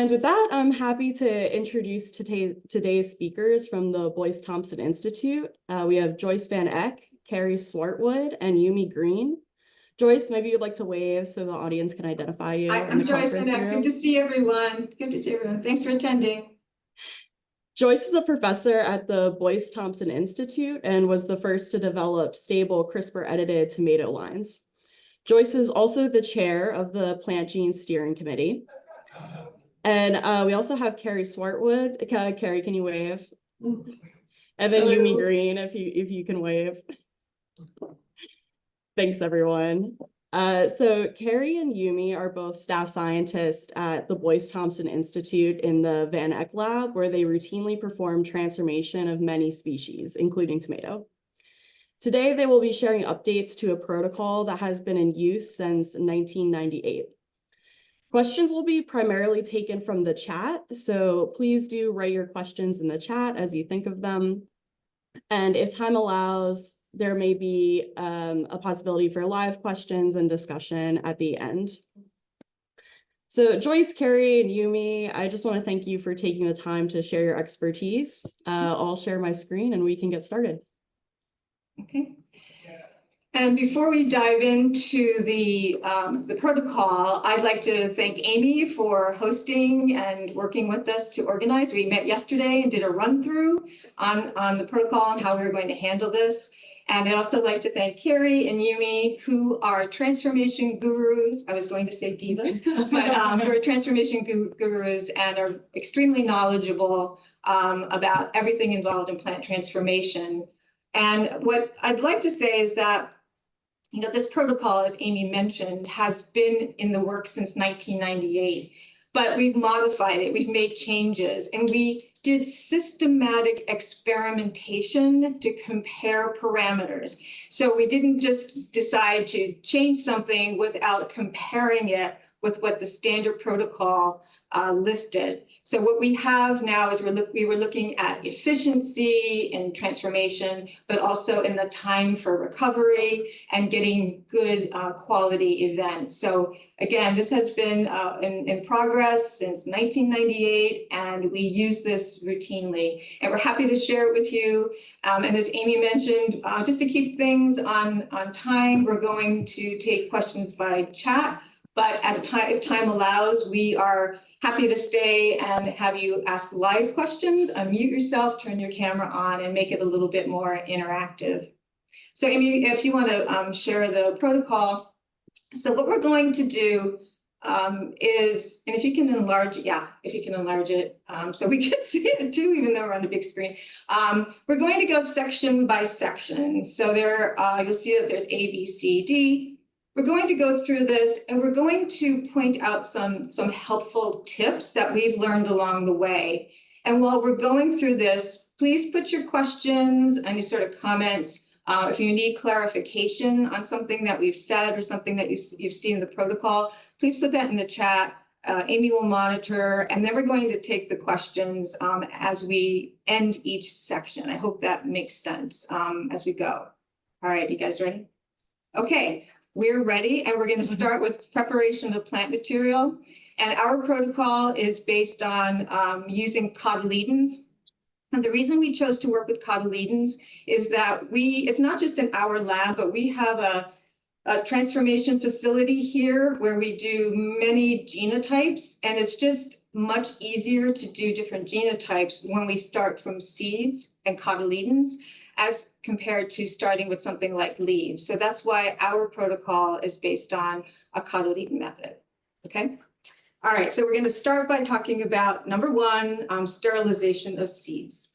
And with that, I'm happy to introduce today's speakers from the Boyce Thompson Institute. We have Joyce Van Eck, Carrie Swartwood, and Yumi Green. Joyce, maybe you'd like to wave so the audience can identify you. I'm Joyce Van Eck. Good to see everyone. Good to see everyone. Thanks for attending. Joyce is a professor at the Boyce Thompson Institute and was the first to develop stable CRISPR-edited tomato lines. Joyce is also the chair of the PlantGENE Steering Committee. And we also have Carrie Swartwood. Carrie, can you wave? And then Yumi Green, if you can wave. Thanks, everyone. So Carrie and Yumi are both staff scientists at the Boyce Thompson Institute in the Van Eck Lab, where they routinely perform transformation of many species, including tomato. Today, they will be sharing updates to a protocol that has been in use since 1998. Questions will be primarily taken from the chat, so please do write your questions in the chat as you think of them. And if time allows, there may be a possibility for live questions and discussion at the end. So Joyce, Carrie, and Yumi, I just want to thank you for taking the time to share your expertise. I'll share my screen and we can get started. Okay. And before we dive into the protocol, I'd like to thank Amy for hosting and working with us to organize. We met yesterday and did a run-through on the protocol and how we were going to handle this. And I'd also like to thank Carrie and Yumi, who are transformation gurus. I was going to say divas, but who are transformation gurus and are extremely knowledgeable about everything involved in plant transformation. And what I'd like to say is that this protocol, as Amy mentioned, has been in the works since 1998, but we've modified it, we've made changes, and we did systematic experimentation to compare parameters. So we didn't just decide to change something without comparing it with what the standard protocol listed. So what we have now is we were looking at efficiency in transformation, but also in the time for recovery and getting good quality events. So again, this has been in progress since 1998, and we use this routinely. And we're happy to share it with you. And as Amy mentioned, just to keep things on time, we're going to take questions by chat. But if time allows, we are happy to stay and have you ask live questions, unmute yourself, turn your camera on, and make it a little bit more interactive. So Amy, if you want to share the protocol. So what we're going to do is, and if you can enlarge it, if you can enlarge it, so we can see it too, even though we're on a big screen. We're going to go section by section. So there, you'll see that there's A, B, C, D. We're going to go through this, and we're going to point out some helpful tips that we've learned along the way. And while we're going through this, please put your questions, any sort of comments. If you need clarification on something that we've said or something that you've seen in the protocol, please put that in the chat. Amy will monitor, and then we're going to take the questions as we end each section. I hope that makes sense as we go. All right, you guys ready? Okay. We're ready, and we're going to start with preparation of plant material. And our protocol is based on using cotyledons. And the reason we chose to work with cotyledons is that it's not just in our lab, but we have a transformation facility here where we do many genotypes, and it's just much easier to do different genotypes when we start from seeds and cotyledons as compared to starting with something like leaves. So that's why our protocol is based on a cotyledon method, okay? All right, so we're gonna start by talking about number one, sterilization of seeds.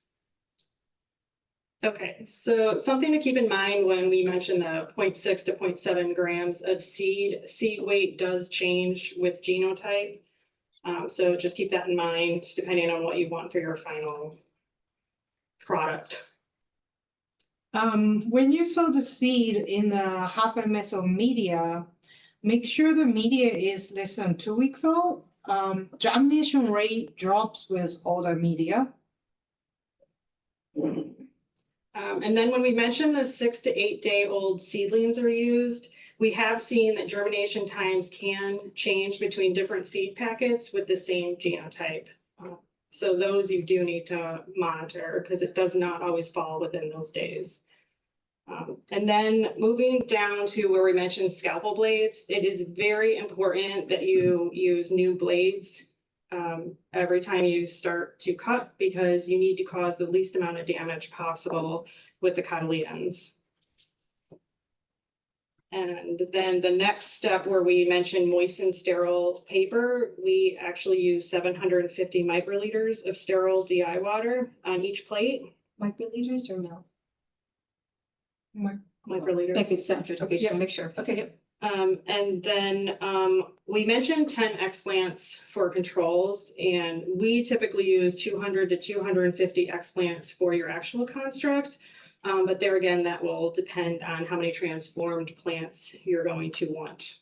Okay, so something to keep in mind when we mention the 0.6 to 0.7 grams of seed weight does change with genotype. So just keep that in mind depending on what you want for your final product. When you sow the seed in the 0.5 ml of media, make sure the media is less than 2 weeks old. Germination rate drops with older media. And then when we mentioned the 6 to 8 day old seedlings are used, We have seen that germination times can change between different seed packets with the same genotype. So those you do need to monitor because it does not always fall within those days. And then moving down to where we mentioned scalpel blades, it is very important that you use new blades every time you start to cut because you need to cause the least amount of damage possible with the cotyledons. And then the next step where we mentioned moistened sterile paper, we actually use 750 microliters of sterile DI water on each plate. Microliters or mil? Microliters. Thank you, 750. Okay, just to make sure. Okay, yep. And then we mentioned 10 explants for controls, and we typically use 200 to 250 explants for your actual construct. But there again, that will depend on how many transformed plants you're going to want.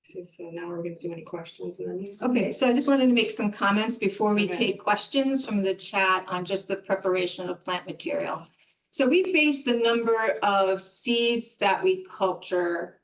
So now we're going to do any questions and then. Okay, so I just wanted to make some comments before we Okay. take questions from the chat on just the preparation of plant material. So we base the number of seeds that we culture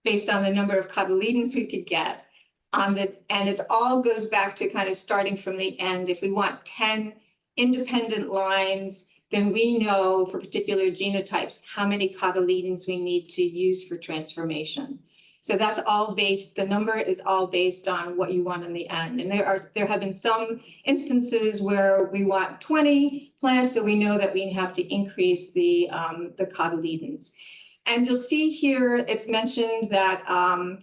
based on the number of cotyledons we could get on the, and it all goes back to kind of starting from the end. If we want 10 independent lines, then we know for particular genotypes how many cotyledons we need to use for transformation. So that's all based, the number is all based on what you want in the end. And there have been some instances where we want 20 plants, so we know that we have to increase the cotyledons. And you'll see here, it's mentioned that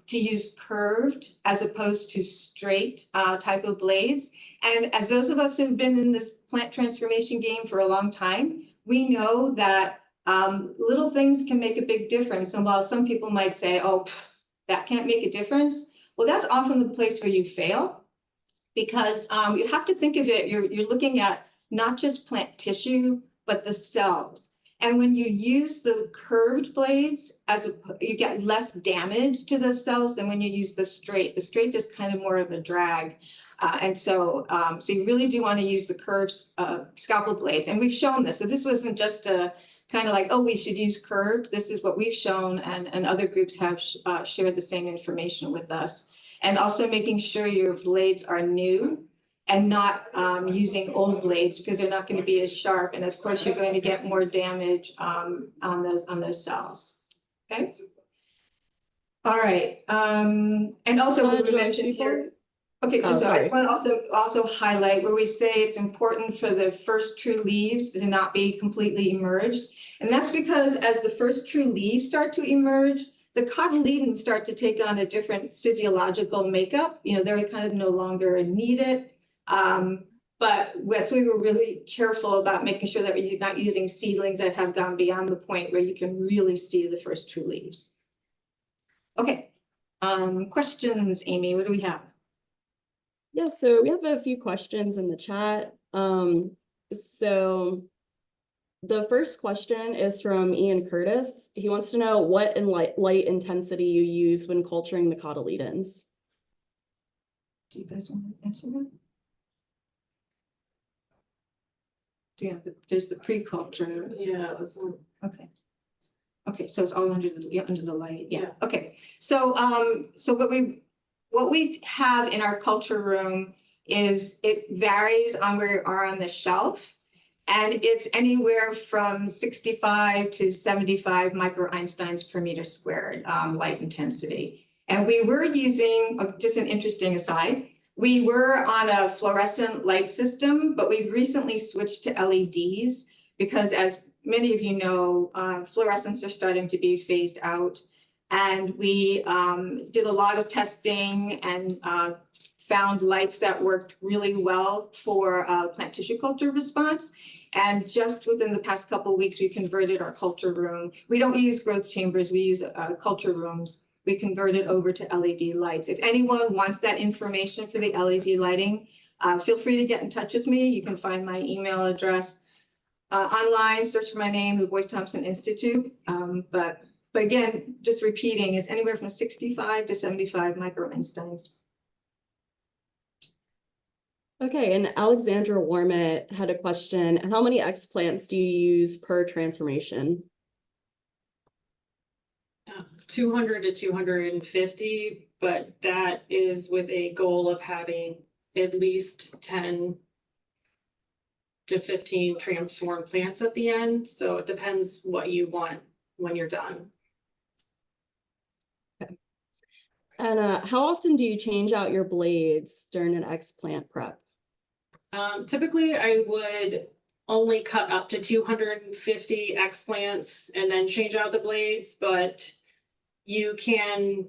to use curved as opposed to straight type of blades. And as those of us who've been in this plant transformation game for a long time, we know that little things can make a big difference. And while some people might say, oh, that can't make a difference, well, that's often the place where you fail, because you have to think of it, you're looking at not just plant tissue, but the cells. And when you use the curved blades, you get less damage to those cells than when you use the straight. The straight is kind of more of a drag. So you really do want to use the curved scalpel blades. And we've shown this. So this wasn't just a kind of like, oh, we should use curved. This is what we've shown, and other groups have shared the same information with us. And also making sure your blades are new and not using old blades, because they're not going to be as sharp. And of course, you're going to get more damage on those cells. Okay. All right. And also we mentioned here. Okay, just I just want to also highlight where we say it's important for the first true leaves to not be completely emerged. And that's because as the first true leaves start to emerge, the cotyledons start to take on a different physiological makeup. You know, they're kind of no longer needed. But so we were really careful about making sure that we're not using seedlings that have gone beyond the point where you can really see the first true leaves. Okay, questions, Amy, what do we have? Yeah, so we have a few questions in the chat. So the first question is from Ian Curtis. He wants to know what light intensity you use when culturing the cotyledons. Do you guys want to answer that? Yeah, there's the pre-culture. Yeah. Okay. Okay, so it's all under the light. Yeah. Okay. So what we have in our culture room is it varies on where you are on the shelf, and it's anywhere from 65 to 75 micro-Einsteins per meter squared light intensity. And we were using, just an interesting aside, we were on a fluorescent light system, but we've recently switched to LEDs because, as many of you know, fluorescents are starting to be phased out. And we did a lot of testing and found lights that worked really well for plant tissue culture response. And just within the past couple of weeks, we converted our culture room. We don't use growth chambers, we use culture rooms. We converted over to LED lights. If anyone wants that information for the LED lighting, feel free to get in touch with me. You can find my email address online, search for my name, the Boyce Thompson Institute. But again, just repeating, is anywhere from 65 to 75 micro-Einsteins. Okay, and Alexandra Warmett had a question. How many explants do you use per transformation? 200 to 250, but that is with a goal of having at least 10 to 15 transform plants at the end. So it depends what you want when you're done. And how often do you change out your blades during an explant prep? Typically, I would only cut up to 250 explants and then change out the blades, but you can,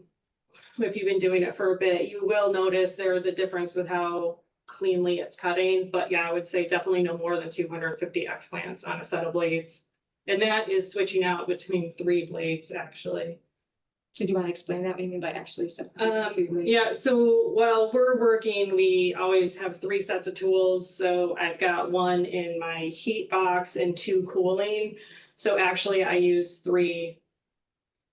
if you've been doing it for a bit, you will notice there is a difference with how cleanly it's cutting. But yeah, I would say definitely no more than 250 explants on a set of blades. And that is switching out between 3 blades, actually. So do you want to explain that? What do you mean by actually? Yeah, so while we're working, we always have 3 sets of tools. So I've got 1 in my heat box and 2 cooling. So actually I use 3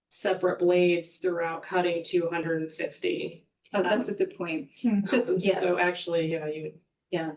separate blades throughout cutting 250. Oh, that's a good point. Hmm. So, yeah, So actually, yeah, you, yeah.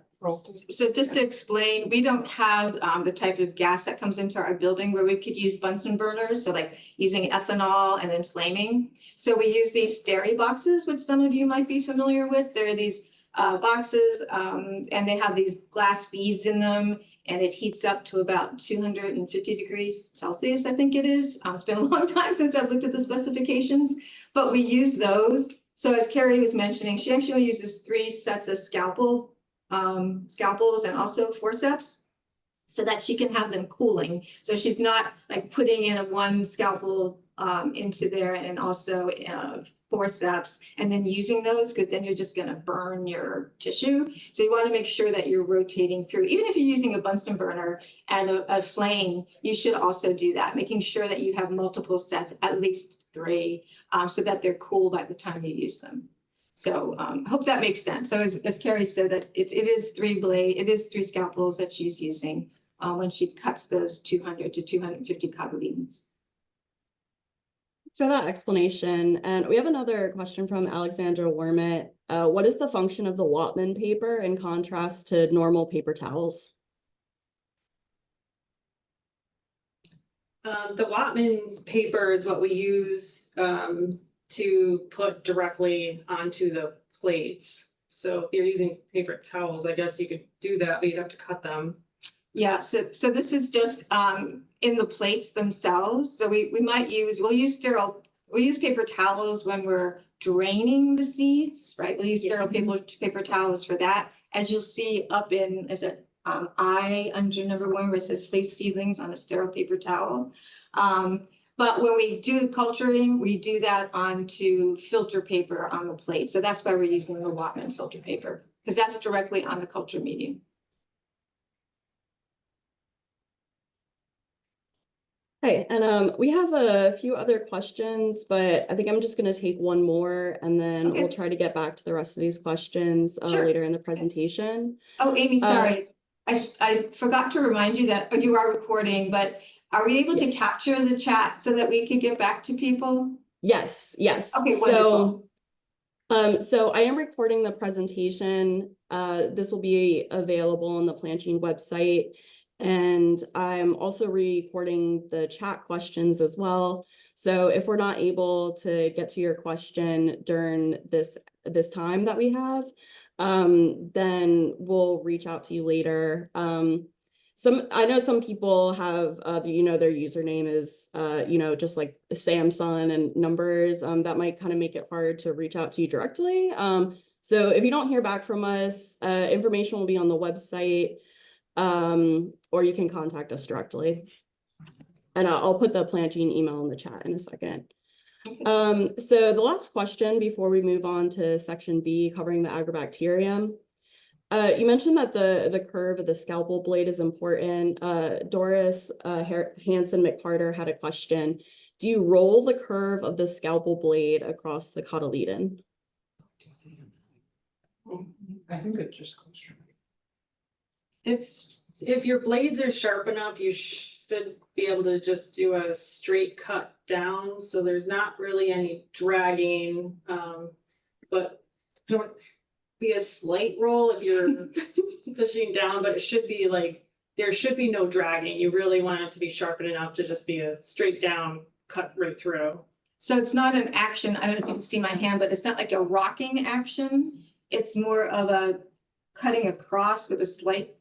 So just to explain, we don't have the type of gas that comes into our building where we could use Bunsen burners, so like using ethanol and then flaming. So we use these Steri boxes, which some of you might be familiar with. They're these boxes and they have these glass beads in them, and it heats up to about 250 degrees Celsius, I think it is. It's been a long time since I've looked at the specifications, but we use those. So as Carrie was mentioning, she actually uses 3 sets of scalpels and also forceps so that she can have them cooling. So she's not like putting in a 1 scalpel into there and also forceps and then using those, because then you're just going to burn your tissue. So you want to make sure that you're rotating through. Even if you're using a Bunsen burner and a flame, you should also do that, making sure that you have multiple sets, at least 3, so that they're cool by the time you use them. So hope that makes sense. So as Carrie said, that it is 3 scalpels that she's using when she cuts those 200 to 250 cotyledons. So that explanation, and we have another question from Alexandra Wormit. What is the function of the Whatman paper in contrast to normal paper towels? the Whatman paper is what we use to put directly onto the plates. So if you're using paper towels, I guess you could do that, but you'd have to cut them. Yeah, so this is just in the plates themselves. So we'll use paper towels when we're draining the seeds, right? We'll use sterile paper towels for that. As you'll see up in, is it I under number 1 where it says place seedlings on a sterile paper towel. But when we do culturing, we do that onto filter paper on the plate. So that's why we're using the Whatman filter paper, because that's directly on the culture medium. Okay, and we have a few other questions, but I think I'm just going to take one more, and then we'll try to get back to the rest of these questions Sure. later in the presentation. Oh, Amy, sorry. I forgot to remind you that you are recording, but are we able to Yes. capture the chat so that we could get back to people? Yes, yes. Okay, wonderful. So I am recording the presentation. This will be available on the PlantGENE website. And I'm also recording the chat questions as well. So if we're not able to get to your question during this time that we have, then we'll reach out to you later. I know some people have, their username is, just like Samsung and numbers, that might kind of make it hard to reach out to you directly. So if you don't hear back from us, information will be on the website, or you can contact us directly. And I'll put the PlantGENE email in the chat in a second. So the last question before we move on to section B covering the agrobacterium. You mentioned that the curve of the scalpel blade is important. Doris Hanson McCarter had a question. Do you roll the curve of the scalpel blade across the cotyledon? I think it just goes straight. If your blades are sharp enough, you should be able to just do a straight cut down. So there's not really any dragging, but be a slight roll if you're pushing down, but it should be like, there should be no dragging. You really want it to be sharpened enough to just be a straight down cut right through. So it's not an action, I don't know if you can see my hand, but it's not like a rocking action. It's more of a cutting across with a slight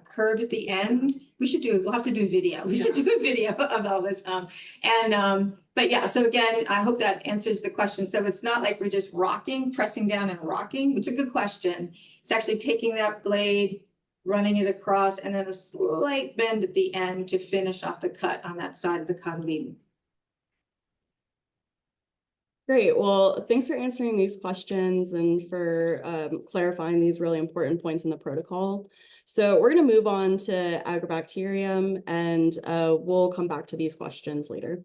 curve at the end. We'll have to do a video. We should do a video of all this. But yeah, so again, I hope that answers the question. So it's not like we're just rocking, pressing down and rocking, which is a good question. It's actually taking that blade, running it across, and then a slight bend at the end to finish off the cut on that side of the cotyledon. Great. Well, thanks for answering these questions and for clarifying these really important points in the protocol. So we're going to move on to agrobacterium, and we'll come back to these questions later.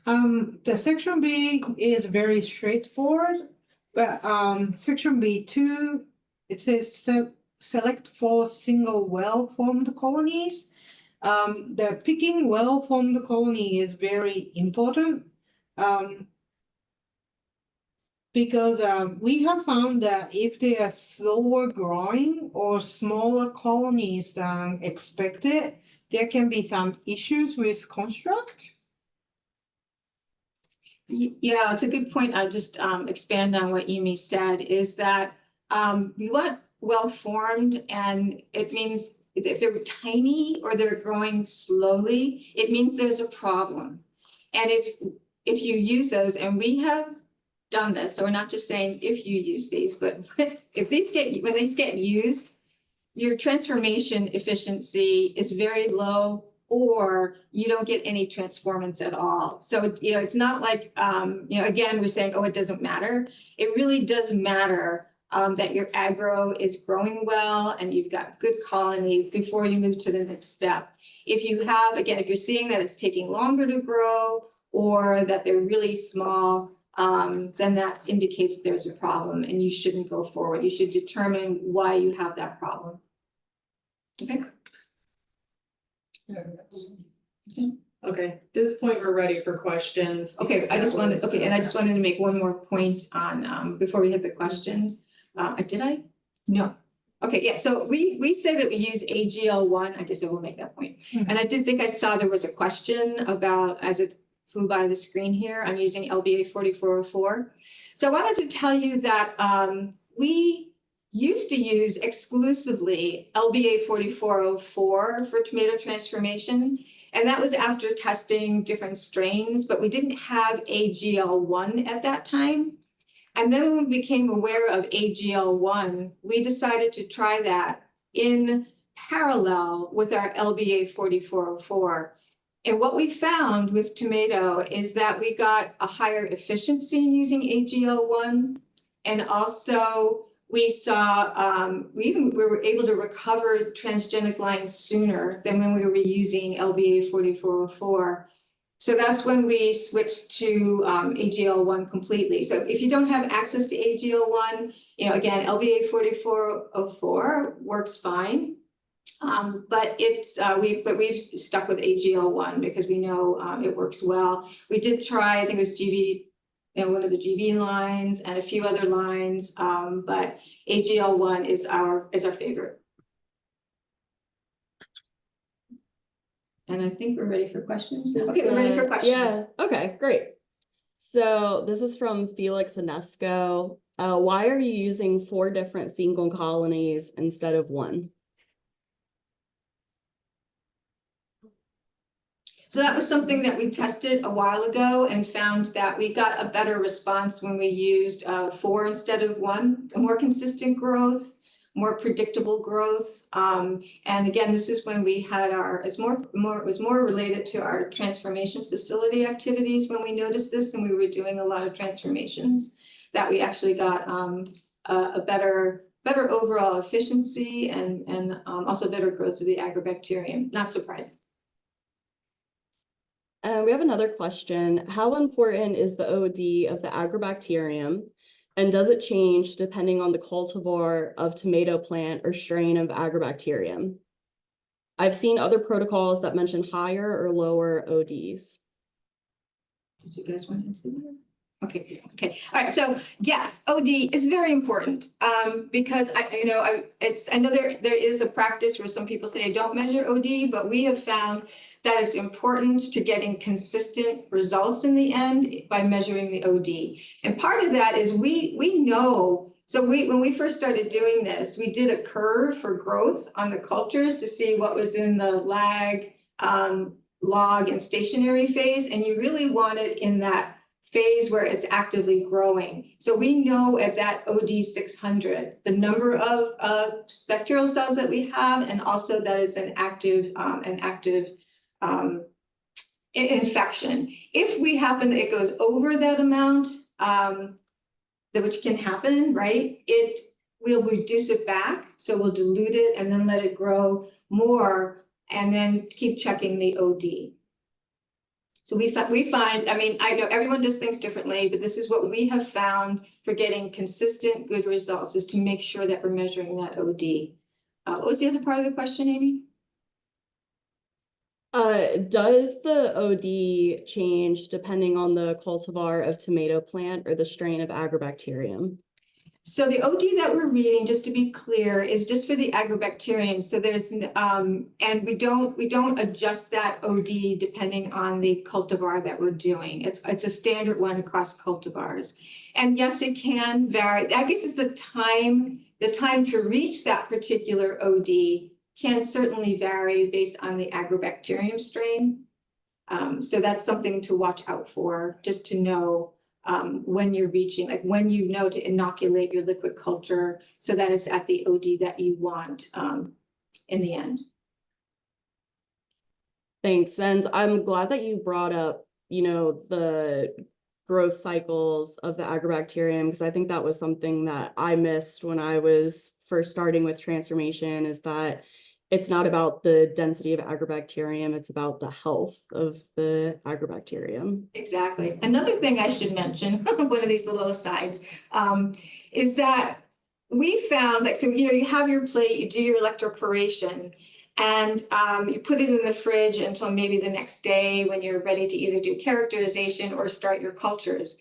The section B is very straightforward, but section B2, it says select 4 single well-formed colonies. The picking well-formed colony is very important. Because we have found that if they are slower growing or smaller colonies than expected, there can be some issues with construct. Yeah, it's a good point. I'll just expand on what Yumi said, is that we want well-formed, and it means if they're tiny or they're growing slowly, it means there's a problem. And if you use those, and we have done this, so we're not just saying if you use these, but if when these get used, your transformation efficiency is very low, or you don't get any transformance at all. So, it's not like, again, we're saying, oh, it doesn't matter. It really does matter that your agro is growing well and you've got good colonies before you move to the next step. If you're seeing that it's taking longer to grow or that they're really small, then that indicates there's a problem and you shouldn't go forward. You should determine why you have that problem. Okay. Okay, at this point, we're ready for questions. Okay, I just wanted to make one more point on, before we hit the questions. Did I? No. Okay, yeah, so we say that we use AGL1, I guess I will make that point. And I did think I saw there was a question about, as it flew by the screen here, I'm using LBA 4404. So I wanted to tell you that we used to use exclusively LBA 4404 for tomato transformation. And that was after testing different strains, but we didn't have AGL1 at that time. And then when we became aware of AGL1, we decided to try that in parallel with our LBA 4404. And what we found with tomato is that we got a higher efficiency using AGL1. And also we saw, we were able to recover transgenic lines sooner than when we were using LBA 4404. So that's when we switched to AGL1 completely. So if you don't have access to AGL1, again, LBA 4404 works fine. But we've stuck with AGL1 because we know it works well. We did try, I think it was GB, one of the GB lines and a few other lines, but AGL1 is our favorite. And I think we're ready for questions. Okay, we're ready for questions. Yeah, okay, great. So this is from Felix Inesco. Why are you using 4 different single colonies instead of 1? So that was something that we tested a while ago and found that we got a better response when we used 4 instead of 1, a more consistent growth, more predictable growth. And again, this is when we had it was more related to our transformation facility activities when we noticed this, and we were doing a lot of transformations, that we actually got a better overall efficiency and also better growth of the agrobacterium. Not surprising. We have another question. How important is the OD of the agrobacterium, and does it change depending on the cultivar of tomato plant or strain of agrobacterium? I've seen other protocols that mention higher or lower ODs. Did you guys want to answer that? Okay, okay. All right. So yes, OD is very important because I know there is a practice where some people say don't measure OD, but we have found that it's important to getting consistent results in the end by measuring the OD. And part of that is we know. So when we first started doing this, we did a curve for growth on the cultures to see what was in the lag, log, and stationary phase, and you really want it in that phase where it's actively growing. So we know at that OD 600, the number of spectral cells that we have, and also that is an active infection. If we happen, it goes over that amount, which can happen, right? We'll reduce it back. So we'll dilute it and then let it grow more and then keep checking the OD. So we find, I mean, I know everyone does things differently, but this is what we have found for getting consistent good results is to make sure that we're measuring that OD. What was the other part of the question, Amy? Does the OD change depending on the cultivar of tomato plant or the strain of agrobacterium? So the OD that we're reading, just to be clear, is just for the agrobacterium. So there's and we don't adjust that OD depending on the cultivar that we're doing. It's a standard one across cultivars. And yes, it can vary. I guess it's the time to reach that particular OD can certainly vary based on the agrobacterium strain. So that's something to watch out for, just to know when you're reaching, like when you know to inoculate your liquid culture so that it's at the OD that you want in the end. Thanks. And I'm glad that you brought up, the growth cycles of the agrobacterium, because I think that was something that I missed when I was first starting with transformation, is that it's not about the density of agrobacterium, it's about the health of the agrobacterium. Exactly. Another thing I should mention, one of these little asides, is that we found that, so, you have your plate, you do your electroporation, and you put it in the fridge until maybe the next day when you're ready to either do characterization or start your cultures.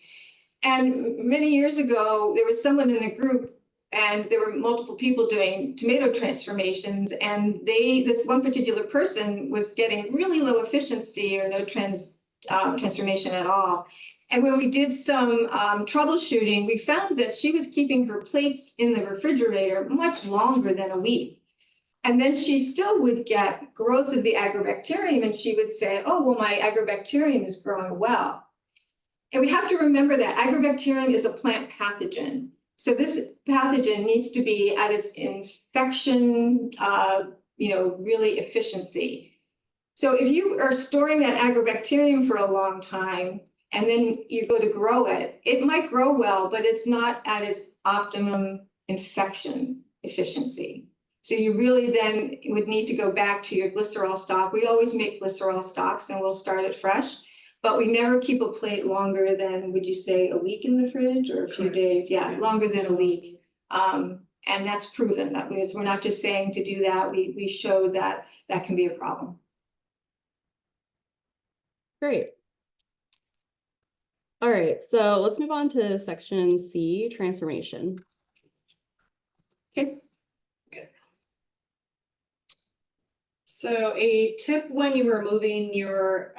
And many years ago, there was someone in the group and there were multiple people doing tomato transformations, and this one particular person was getting really low efficiency or no transformation at all. And when we did some troubleshooting, we found that she was keeping her plates in the refrigerator much longer than a week. And then she still would get growth of the agrobacterium, and she would say, oh, well, my agrobacterium is growing well. And we have to remember that agrobacterium is a plant pathogen. So this pathogen needs to be at its infection, really efficiency. So if you are storing that agrobacterium for a long time and then you go to grow it, it might grow well, but it's not at its optimum infection efficiency. So you really then would need to go back to your glycerol stock. We always make glycerol stocks and we'll start it fresh. But we never keep a plate longer than, would you say, a week in the fridge or a few days? Yeah, longer than a week. And that's proven. That means we're not just saying to do that. We showed that that can be a problem. Great. All right, so let's move on to section C, transformation. Okay. So a tip when you were moving your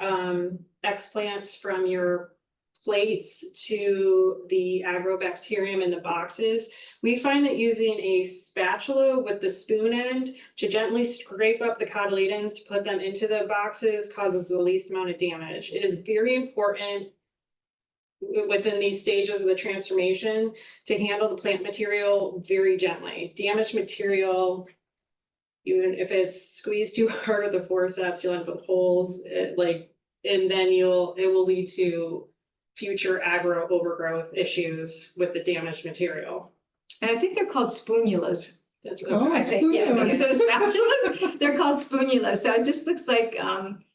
explants from your plates to the agrobacterium in the boxes, we find that using a spatula with the spoon end to gently scrape up the cotyledons to put them into the boxes causes the least amount of damage. It is very important within these stages of the transformation to handle the plant material very gently. Damaged material, even if it's squeezed too hard with the forceps, you'll end up with holes, and then it will lead to future agro overgrowth issues with the damaged material. And I think they're called spoonulas. Oh, I think, yeah, so spatulas, they're called spoonulas. So it just looks like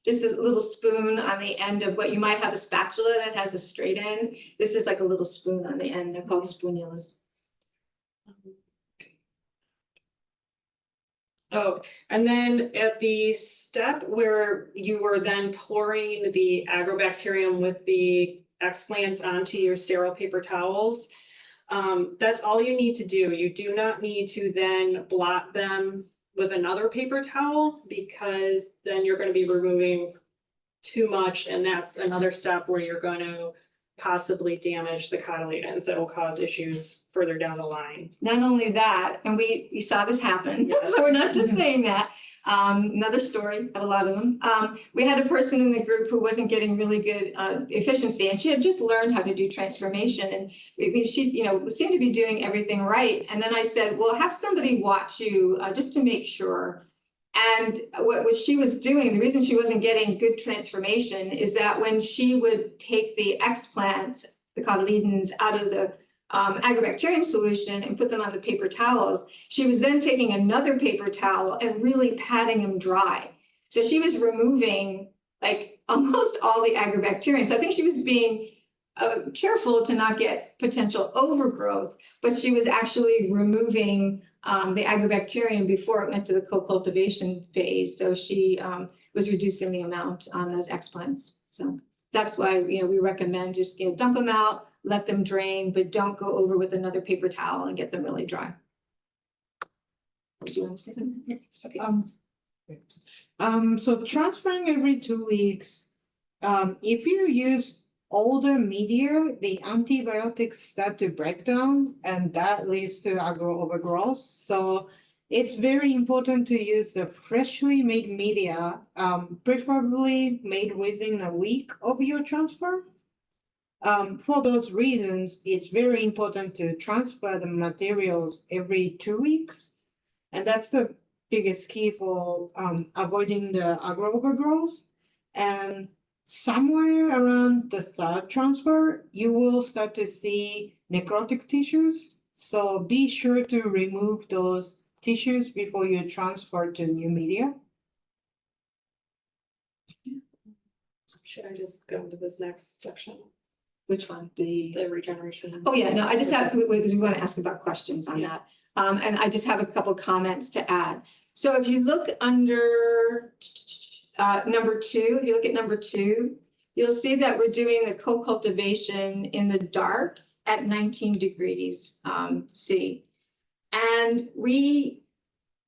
just a little spoon on the end of what you might have a spatula that has a straight end. This is like a little spoon on the end. They're called spoonulas. Oh, and then at the step where you were then pouring the agrobacterium with the explants onto your sterile paper towels. That's all you need to do. You do not need to then blot them with another paper towel, because then you're going to be removing too much, and that's another step where you're going to possibly damage the cotyledons that will cause issues further down the line. Not only that, and we saw this happen, Yes. so we're not just saying that. Another story, have a lot of them. We had a person in the group who wasn't getting really good efficiency, and she had just learned how to do transformation, and she, seemed to be doing everything right. And then I said, well, have somebody watch you just to make sure. And what she was doing, the reason she wasn't getting good transformation is that when she would take the explants, the cotyledons, out of the agrobacterium solution and put them on the paper towels, she was then taking another paper towel and really patting them dry. So she was removing like almost all the agrobacterium. So I think she was being careful to not get potential overgrowth, but she was actually removing the agrobacterium before it went to the co-cultivation phase. So she was reducing the amount on those explants. So that's why, we recommend just, dump them out, let them drain, but don't go over with another paper towel and get them really dry. Do you want to say something? Okay. So transferring every 2 weeks, if you use older media, the antibiotics start to break down, and that leads to overgrowth. So it's very important to use the freshly made media, preferably made within a week of your transfer. For those reasons, it's very important to transfer the materials every 2 weeks. And that's the biggest key for avoiding the overgrowth. And somewhere around the third transfer, you will start to see necrotic tissues. So be sure to remove those tissues before you transfer to new media. Should I just go into this next section? Which one? The regeneration? Oh, yeah, no, I just have, because we want to ask about questions on that. And I just have a couple comments to add. So if you look under number 2, if you look at number 2, you'll see that we're doing the co-cultivation in the dark at 19 degrees C. And we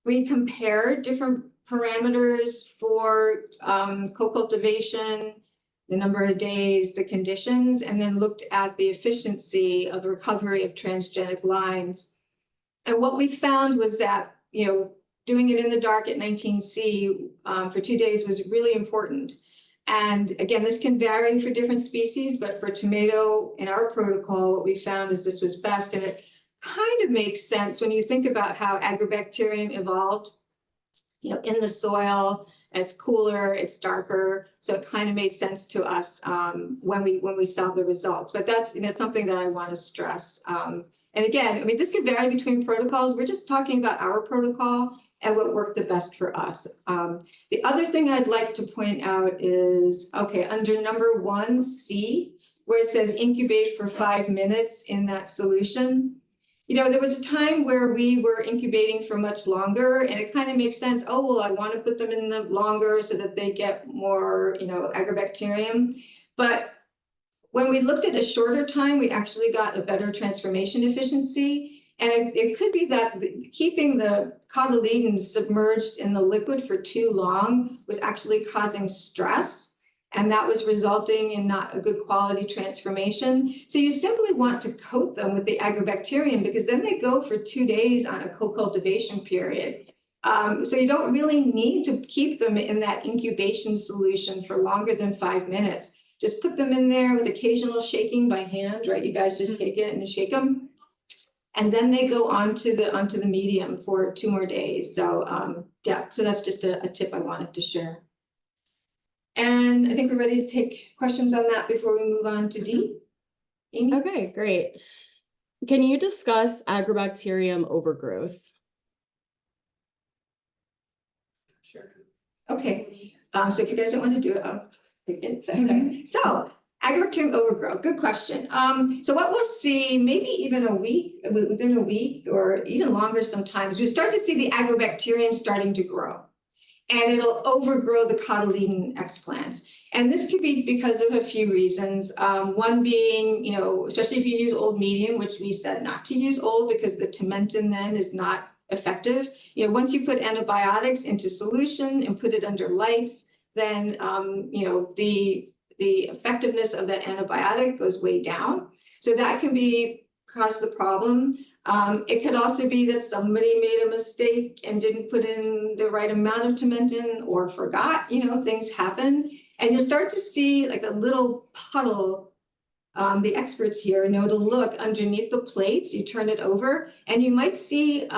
compared different parameters for co-cultivation, the number of days, the conditions, and then looked at the efficiency of the recovery of transgenic lines. And what we found was that, doing it in the dark at 19C for 2 days was really important. And again, this can vary for different species, but for tomato in our protocol, what we found is this was best. And it kind of makes sense when you think about how agrobacterium evolved, in the soil. It's cooler, it's darker, so it kind of made sense to us when we saw the results. But that's something that I want to stress. And again, this can vary between protocols. We're just talking about our protocol and what worked the best for us. The other thing I'd like to point out is, under number 1C, where it says incubate for 5 minutes in that solution. There was a time where we were incubating for much longer, and it kind of makes sense. Oh, well, I want to put them in the longer so that they get more, agrobacterium. But when we looked at a shorter time, we actually got a better transformation efficiency. And it could be that keeping the cotyledons submerged in the liquid for too long was actually causing stress. And that was resulting in not a good quality transformation. So you simply want to coat them with the agrobacterium, because then they go for 2 days on a co-cultivation period. So you don't really need to keep them in that incubation solution for longer than 5 minutes. Just put them in there with occasional shaking by hand, right? You guys just take it and shake them. And then they go onto the medium for 2 more days. So so that's just a tip I wanted to share. And I think we're ready to take questions on that before we move on to D. Amy? Okay, great. Can you discuss agrobacterium overgrowth? Sure. Okay, so if you guys don't want to do it, I'll take it. So agrobacterium overgrowth, good question. So what we'll see, maybe even within a week or even longer sometimes, we start to see the agrobacterium starting to grow. And it'll overgrow the cotyledon explants. And this could be because of a few reasons. One being, especially if you use old medium, which we said not to use old because the Tementin then is not effective. Once you put antibiotics into solution and put it under lights, then, the effectiveness of that antibiotic goes way down. So that can cause the problem. It could also be that somebody made a mistake and didn't put in the right amount of Tementin or forgot, things happen. And you'll start to see like a little puddle. The experts here know to look underneath the plates. You turn it over and you might see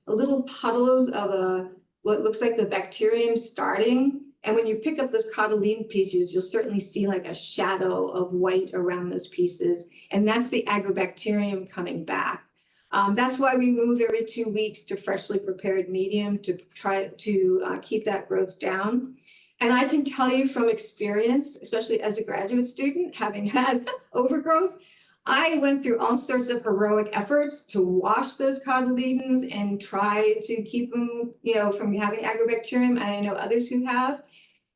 little puddles of what looks like the bacterium starting. And when you pick up those cotyledon pieces, you'll certainly see like a shadow of white around those pieces. And that's the agrobacterium coming back. That's why we move every 2 weeks to freshly prepared medium to try to keep that growth down. And I can tell you from experience, especially as a graduate student, having had overgrowth, I went through all sorts of heroic efforts to wash those cotyledons and try to keep them, from having agrobacterium. And I know others who have.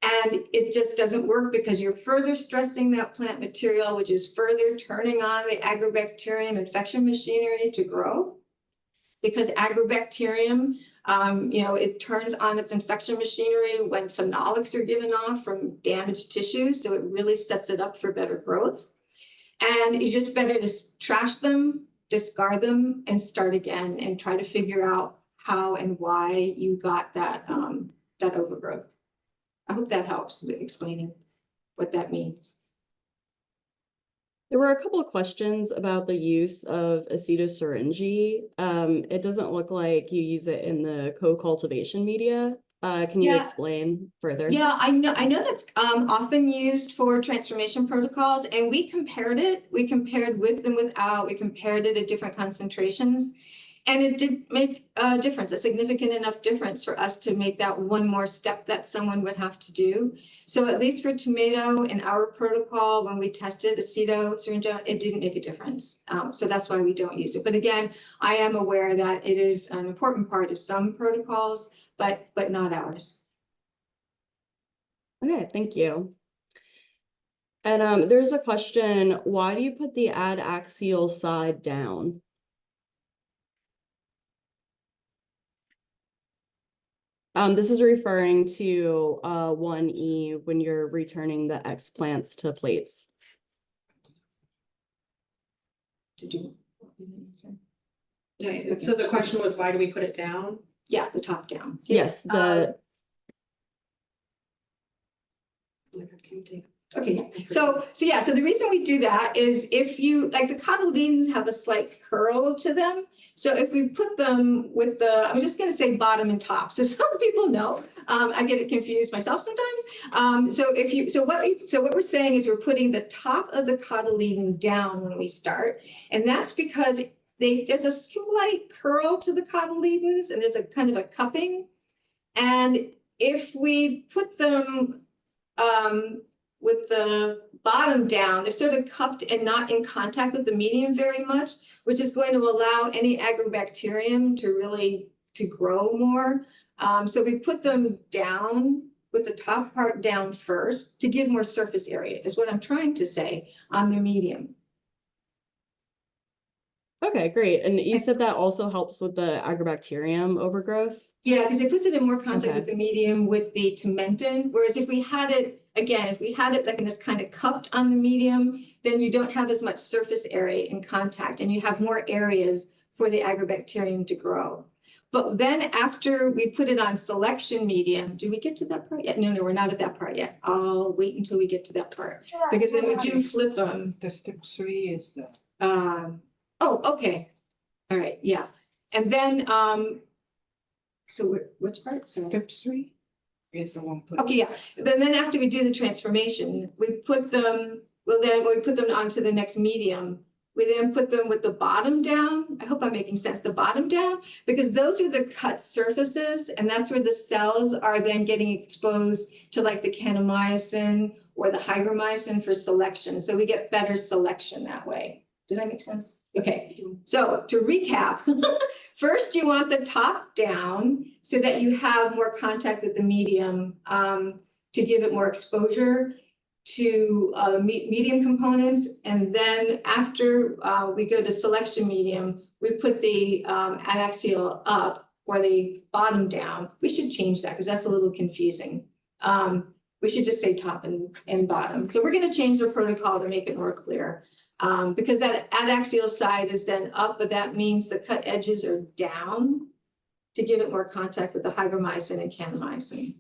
And it just doesn't work because you're further stressing that plant material, which is further turning on the agrobacterium infection machinery to grow. Because agrobacterium, it turns on its infection machinery when phenolics are given off from damaged tissue. So it really sets it up for better growth. And it's just better to trash them, discard them, and start again and try to figure out how and why you got that, that overgrowth. I hope that helps with explaining what that means. There were a couple of questions about the use of acetosyringe. It doesn't look like you use it in the co-cultivation media. Can you explain further? Yeah, I know that's often used for transformation protocols, and we compared it. We compared with and without. We compared it at different concentrations. And it did make a difference, a significant enough difference for us to make that one more step that someone would have to do. So at least for tomato in our protocol, when we tested acetosyringe, it didn't make a difference. So that's why we don't use it. But again, I am aware that it is an important part of some protocols, but not ours. Okay, thank you. And there's a question, why do you put the adaxial side down? This is referring to 1E when you're returning the X plants to plates. Yeah, so the question was, why do we put it down? Yeah, the top down. Yes, Okay, so the reason we do that is if you, like the cotyledons have a slight curl to them. So if we put them with I'm just gonna say bottom and top. So some people know, I get it confused myself sometimes. So what we're saying is we're putting the top of the cotyledon down when we start. And that's because there's a slight curl to the cotyledons and there's a kind of a cupping. And if we put them, with the bottom down, they're sort of cupped and not in contact with the medium very much, which is going to allow any agrobacterium to grow more. So we put them down with the top part down first to give more surface area, is what I'm trying to say on the medium. Okay, great. And you said that also helps with the agrobacterium overgrowth? Yeah, because it puts it in more contact with the medium with the Tementin, whereas if we had it like in this kind of cupped on the medium, then you don't have as much surface area in contact and you have more areas for the agrobacterium to grow. But then after we put it on selection medium, do we get to that part yet? No, we're not at that part yet. I'll wait until we get to that part because then we do flip them. The step 3 is the. Oh, okay. All right, yeah. And then, so which part? Step 3 is the one. Okay, yeah. Then after we do the transformation, we put them, when we put them onto the next medium, we then put them with the bottom down. I hope I'm making sense, the bottom down, because those are the cut surfaces and that's where the cells are then getting exposed to like the kanamycin or the hygromycin for selection. So we get better selection that way. Did that make sense? Okay, so to recap, first you want the top down so that you have more contact with the medium to give it more exposure. to medium components, and then after we go to selection medium, we put the adaxial up or the bottom down. We should change that because that's a little confusing. We should just say top and bottom. So we're going to change the protocol to make it more clear, because that adaxial side is then up, but that means the cut edges are down to give it more contact with the hygromycin and kanamycin.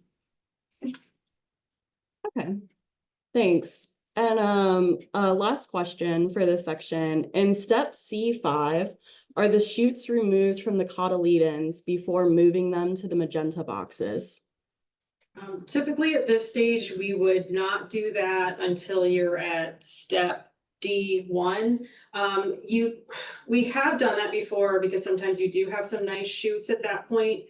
Okay, thanks. And last question for this section. In step C5, are the shoots removed from the cotyledons before moving them to the magenta boxes? Typically at this stage, we would not do that until you're at step D1. We have done that before because sometimes you do have some nice shoots at that point.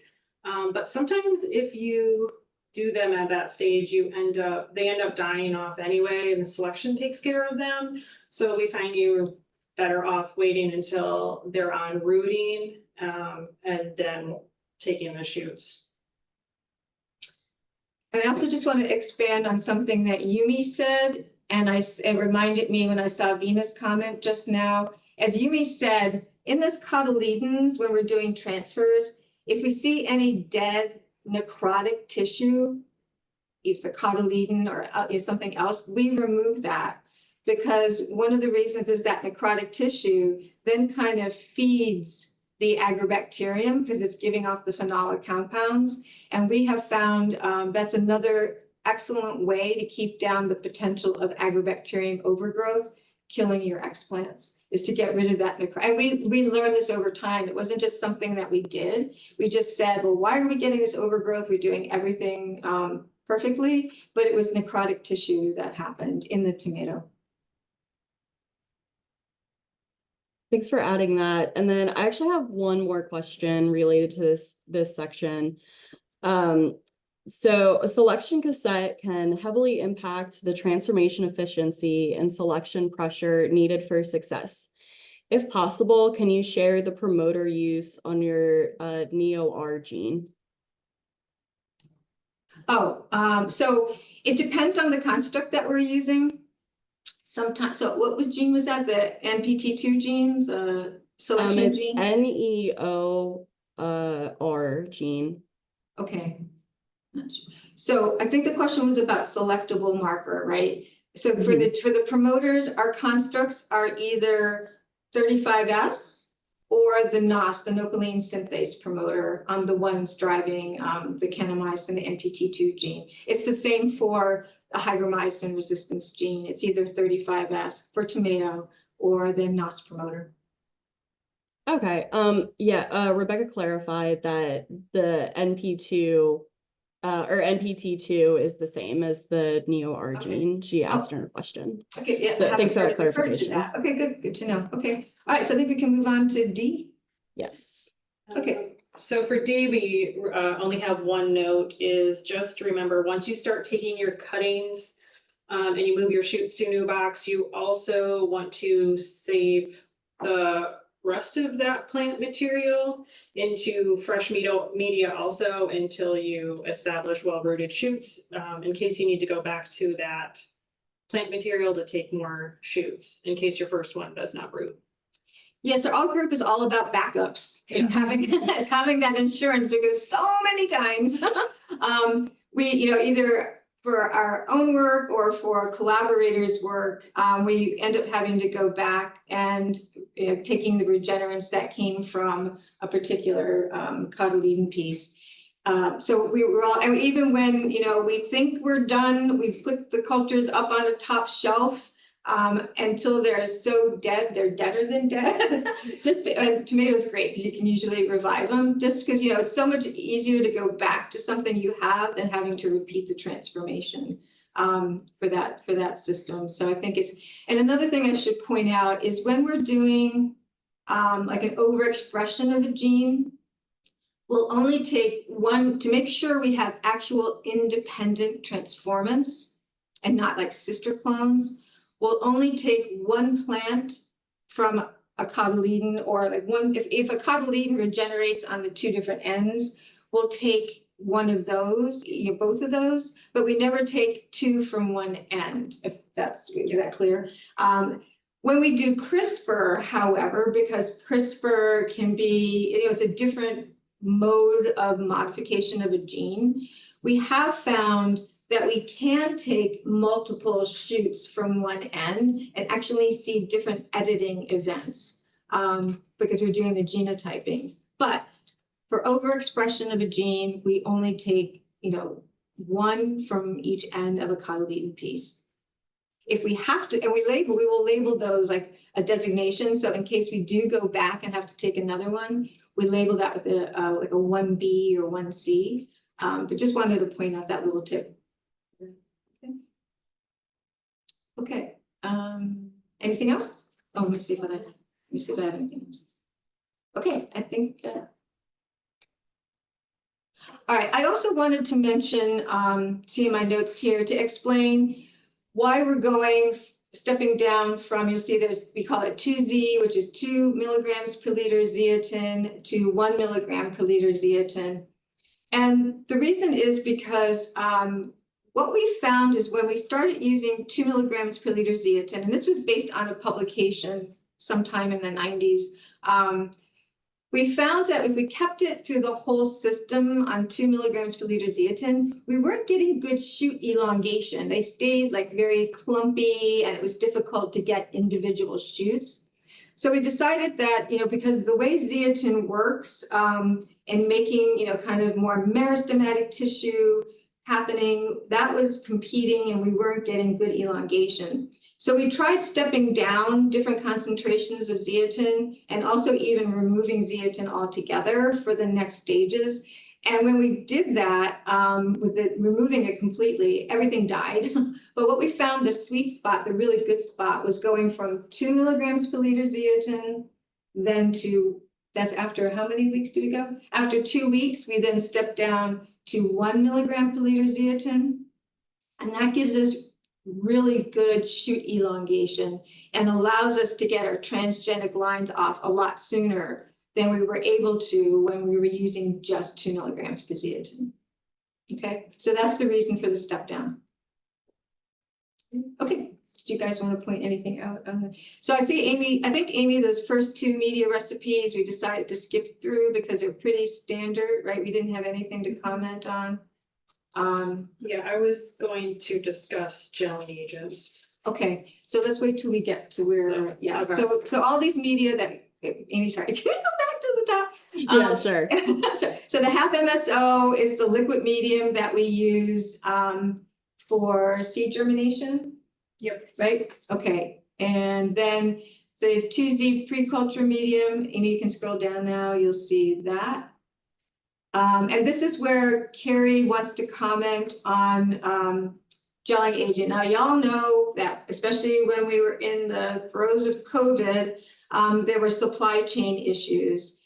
But sometimes if you do them at that stage, they end up dying off anyway, and the selection takes care of them. So we find you better off waiting until they're on rooting, and then taking the shoots. And I also just want to expand on something that Yumi said, and it reminded me when I saw Vina's comment just now. As Yumi said, in this cotyledons, when we're doing transfers, if we see any dead necrotic tissue, if it's a cotyledon or something else, we remove that, because one of the reasons is that necrotic tissue then kind of feeds the agrobacterium because it's giving off the phenolic compounds. And we have found that's another excellent way to keep down the potential of agrobacterium overgrowth, killing your explants, is to get rid of that necrotic. And we learned this over time. It wasn't just something that we did. We just said, well, why are we getting this overgrowth? We're doing everything perfectly, but it was necrotic tissue that happened in the tomato. Thanks for adding that. And then I actually have one more question related to this section. So a selection cassette can heavily impact the transformation efficiency and selection pressure needed for success. If possible, can you share the promoter use on your NEO-R gene? So it depends on the construct that we're using. Sometimes, so what gene was that? The NPT2 gene, the selection it's gene? NEO-R gene. Okay. So I think the question was about selectable marker, right? So for the promoters, our constructs are either 35S or the NOS, the nocoline synthase promoter, the ones driving the kanamycin, the NPT2 gene. It's the same for the hygromycin resistance gene. It's either 35S for tomato or the NOS promoter. Okay. Rebecca clarified that the NP2 or NPT2 is the same as the NEO-R gene. She asked her question. Okay, yeah. So thanks for that clarification. Okay, good to know. Okay. All right, so I think we can move on to D. Yes. Okay. So for D, we only have one note, is just remember, once you start taking your cuttings and you move your shoots to a new box, you also want to save the rest of that plant material into fresh media also until you establish well-rooted shoots, in case you need to go back to that plant material to take more shoots in case your first one does not root. Yes, our group is all about backups. Yes. It's having that insurance, because so many times we, either for our own work or for collaborators' work, we end up having to go back and taking the regenerants that came from a particular cotyledon piece. So we were all, and even when we think we're done, we put the cultures up on a top shelf. Until they're so dead, they're deader than dead. And tomatoes great because you can usually revive them, just because it's so much easier to go back to something you have than having to repeat the transformation for that system. So I think and another thing I should point out is when we're doing like an overexpression of a gene, we'll only take one to make sure we have actual independent transformants and not like sister clones. We'll only take one plant from a cotyledon, or like if a cotyledon regenerates on the two different ends, we'll take one of those, both of those, but we never take two from one end, if that's, is that clear? When we do CRISPR, however, because CRISPR can be, it's a different mode of modification of a gene, we have found that we can take multiple shoots from one end and actually see different editing events because we're doing the genotyping. But for overexpression of a gene, we only take, one from each end of a cotyledon piece. If we have to, and we will label those like a designation. So in case we do go back and have to take another one, we label that with like a 1B or 1C. But just wanted to point out that little tip. Okay. Anything else? Oh, let me see if I have anything else. Okay, I think. All right, I also wanted to mention, see my notes here, to explain why we're stepping down from, you'll see we call it 2Z, which is 2 milligrams per liter zeatin to 1 milligram per liter zeatin. And the reason is because what we found is when we started using 2 milligrams per liter zeatin, and this was based on a publication sometime in the 90s, we found that if we kept it through the whole system on 2 milligrams per liter zeatin, we weren't getting good shoot elongation. They stayed like very clumpy and it was difficult to get individual shoots. So we decided that, because the way zeatin works in making, kind of more meristematic tissue happening, that was competing and we weren't getting good elongation. So we tried stepping down different concentrations of zeatin and also even removing zeatin altogether for the next stages. And when we did that, with removing it completely, everything died. But what we found, the sweet spot, the really good spot, was going from 2 milligrams per liter zeatin, then to, that's after how many weeks did it go? After 2 weeks, we then stepped down to 1 milligram per liter zeatin. And that gives us really good shoot elongation and allows us to get our transgenic lines off a lot sooner than we were able to when we were using just 2 milligrams per zeatin. Okay, so that's the reason for the step down. Okay, did you guys want to point anything out on the? So I think Amy, those first 2 media recipes, we decided to skip through because they're pretty standard, right? We didn't have anything to comment on. Yeah, I was going to discuss gelling agents. Okay, so let's wait till we get to where, yeah, Okay. so all these media that, Amy, sorry, can we go back to the top? Yeah, sure. So the half MSO is the liquid medium that we use for seed germination. Yep. Right, okay, and then the 2Z pre-culture medium, Amy, you can scroll down now, you'll see that. And this is where Carrie wants to comment on gelling agent. Now, y'all know that, especially when we were in the throes of COVID, there were supply chain issues.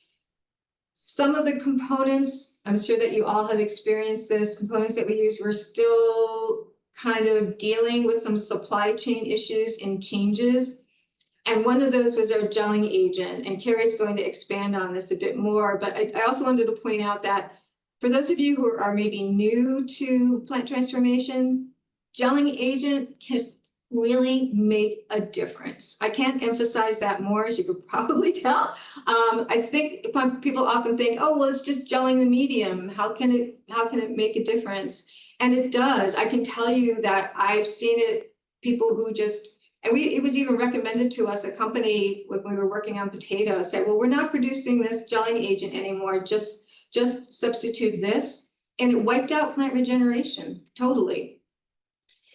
Some of the components, I'm sure that you all have experienced this, components that we use were still kind of dealing with some supply chain issues and changes. And one of those was our gelling agent, and Carrie's going to expand on this a bit more, but I also wanted to point out that for those of you who are maybe new to plant transformation, gelling agent can really make a difference. I can't emphasize that more, as you could probably tell. I think people often think, oh, well, it's just gelling the medium. How can it make a difference? And it does. I can tell you that I've seen it, people who just, and it was even recommended to us, a company when we were working on potatoes said, well, we're not producing this gelling agent anymore, just substitute this. And it wiped out plant regeneration, totally.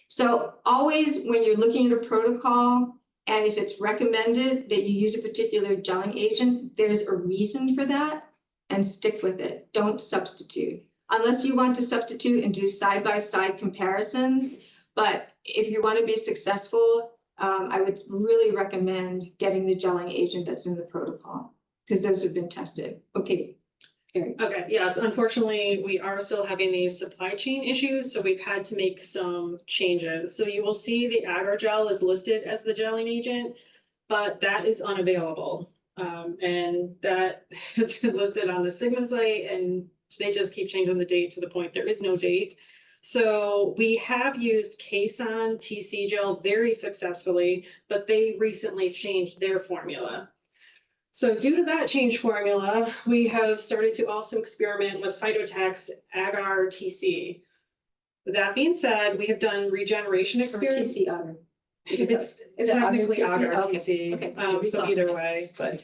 So always when you're looking at a protocol, and if it's recommended that you use a particular gelling agent, there's a reason for that, and stick with it. Don't substitute. Unless you want to substitute and do side-by-side comparisons. But if you want to be successful, I would really recommend getting the gelling agent that's in the protocol, because those have been tested. Okay, Carrie. Okay, yes, unfortunately, we are still having these supply chain issues, so we've had to make some changes. So you will see the agrogel is listed as the gelling agent, but that is unavailable. And that has been listed on the Sigma site and They just keep changing the date to the point there is no date. So we have used Cason TC gel very successfully, but they recently changed their formula. So due to that change formula, we have started to also experiment with Phytotex Agar TC. With that being said, we have done regeneration Or experiments. TC Otter. It's Is it technically Otter Agar TC? TC, Okay. so either way, but,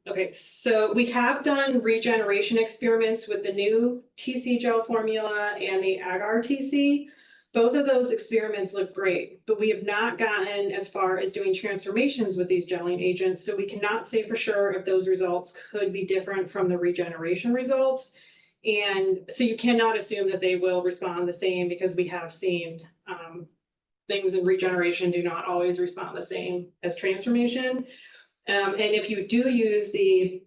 okay, so we have done regeneration experiments with the new TC gel formula and the Agar TC. Both of those experiments look great, but we have not gotten as far as doing transformations with these gelling agents, so we cannot say for sure if those results could be different from the regeneration results. And so you cannot assume that they will respond the same, because we have seen things in regeneration do not always respond the same as transformation. And if you do use the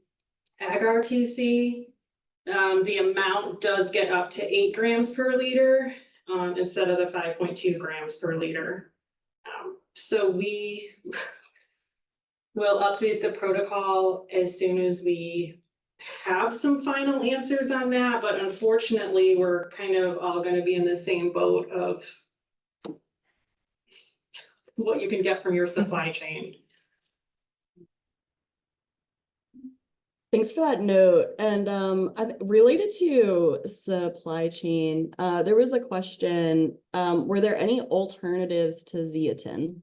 Agar TC, the amount does get up to 8 grams per liter instead of the 5.2 grams per liter. So we will update the protocol as soon as we have some final answers on that, but unfortunately, we're kind of all going to be in the same boat of what you can get from your supply chain. Thanks for that note. And related to supply chain, there was a question, were there any alternatives to zeatin?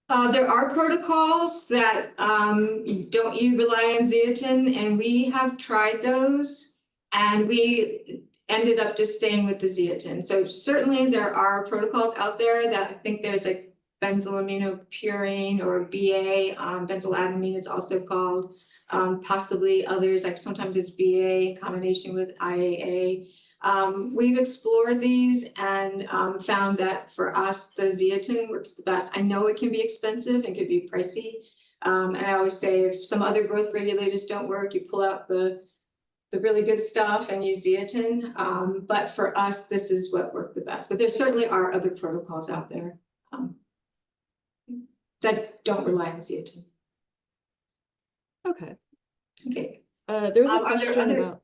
There are protocols that you rely on zeatin, and we have tried those, and we ended up just staying with the zeatin. So certainly there are protocols out there that I think there's like benzoyluminopurine or BA, benzoyladenine it's also called, possibly others, like sometimes it's BA in combination with IAA. We've explored these and found that for us, the zeatin works the best. I know it can be expensive and could be pricey. And I always say if some other growth regulators don't work, you pull out the really good stuff and use zeatin. But for us, this is what worked the best. But there certainly are other protocols out there that don't rely on zeatin. Okay. Okay. There was a Are there question other, about,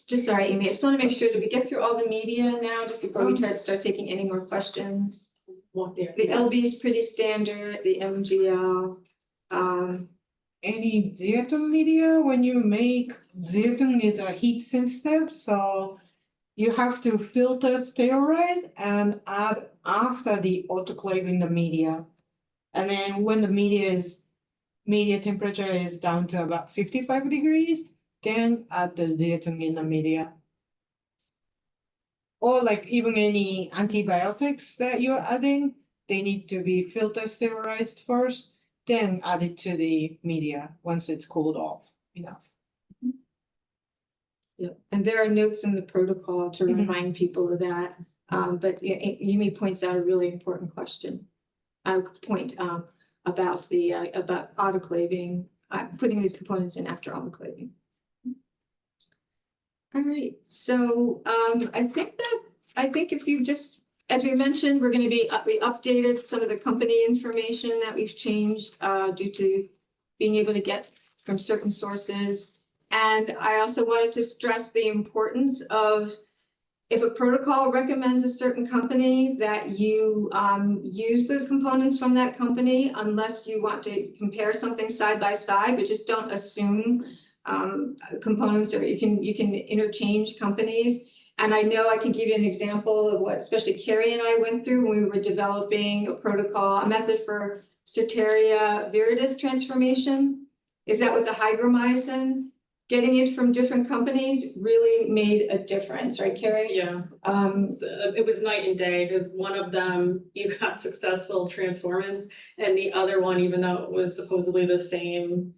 just sorry, Amy, I just want to make sure, did we get through all the media now, just before we start taking any more questions? The LB is pretty standard, the MGL. Any zeatin media, when you make zeatin is a heat sensitive, so you have to filter sterilize and add after the autoclaving the media. And then when the media temperature is down to about 55 degrees, then add the zeatin in the media. Or like even any antibiotics that you're adding, they need to be filter sterilized first, then add it to the media once it's cooled off enough. Yeah, and there are notes in the protocol to Mhm. remind people of that. But Yumi points out a really important question. Point about the about autoclaving, putting these components in after autoclaving. All right, so I think if you just, as we mentioned, we're going to be we updated some of the company information that we've changed due to being able to get from certain sources. And I also wanted to stress the importance of, if a protocol recommends a certain company, that you use the components from that company unless you want to compare something side by side, but just don't assume components, or you can interchange companies. And I know I can give you an example of what especially Carrie and I went through when we were developing a protocol, a method for Soteria viridis transformation. Is that with the hygromycin? Getting it from different companies really made a difference, right, Carrie? Yeah, it was night and day, because one of them, you got successful transformants, and the other one, even though it was supposedly the same